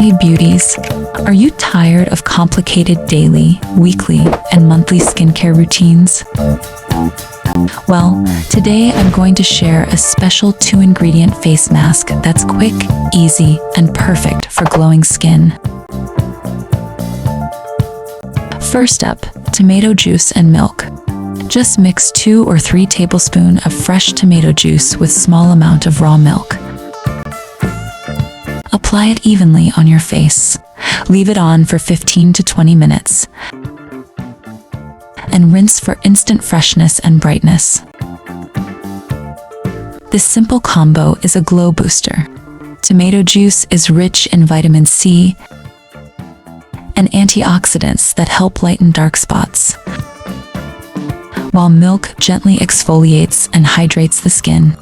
Hey beauties, are you tired of complicated daily, weekly, and monthly skincare routines? Well, today I'm going to share a special 2-ingredient face mask that's quick, easy, and perfect for glowing skin. First up, tomato juice and milk. Just mix 2 or 3 tablespoons of fresh tomato juice with small amount of raw milk. Apply it evenly on your face. Leave it on for 15 to 20 minutes. And rinse for instant freshness and brightness. This simple combo is a glow booster. Tomato juice is rich in vitamin C and antioxidants that help lighten dark spots, while milk gently exfoliates and hydrates the skin.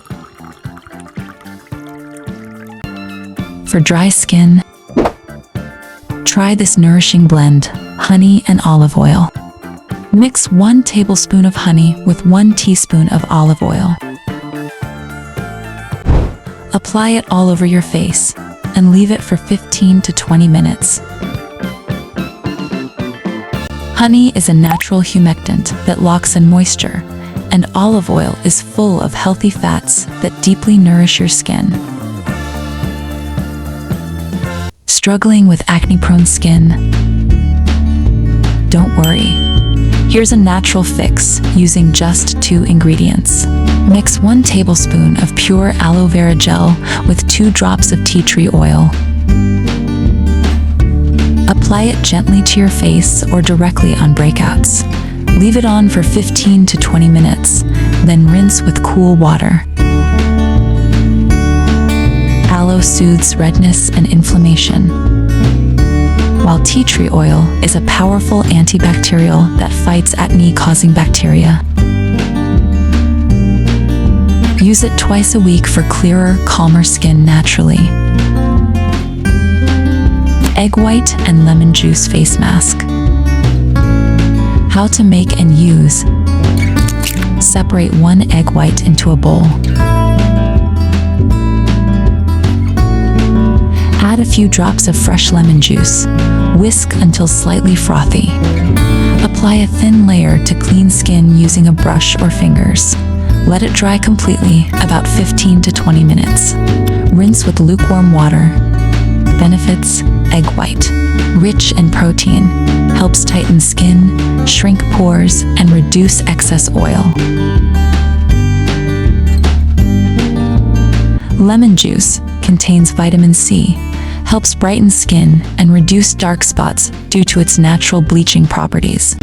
For dry skin, try this nourishing blend, honey and olive oil. Mix 1 tablespoon of honey with 1 teaspoon of olive oil. Apply it all over your face and leave it for 15 to 20 minutes. Honey is a natural humectant that locks in moisture, and olive oil is full of healthy fats that deeply nourish your skin. Struggling with acne-prone skin? Don't worry. Here's a natural fix using just 2 ingredients. Mix 1 tablespoon of pure aloe vera gel with 2 drops of tea tree oil. Apply it gently to your face or directly on breakouts. Leave it on for 15 to 20 minutes, then rinse with cool water. Aloe soothes redness and inflammation, while tea tree oil is a powerful antibacterial that fights acne-causing bacteria. Use it twice a week for clearer, calmer skin naturally. Egg white and lemon juice face mask. How to make and use. Separate 1 egg white into a bowl. Add a few drops of fresh lemon juice. Whisk until slightly frothy. Apply a thin layer to clean skin using a brush or fingers. Let it dry completely, about 15 to 20 minutes. Rinse with lukewarm water. Benefits: egg white, rich in protein, helps tighten skin, shrink pores, and reduce excess oil. Lemon juice contains vitamin C, helps brighten skin and reduce dark spots due to its natural bleaching properties.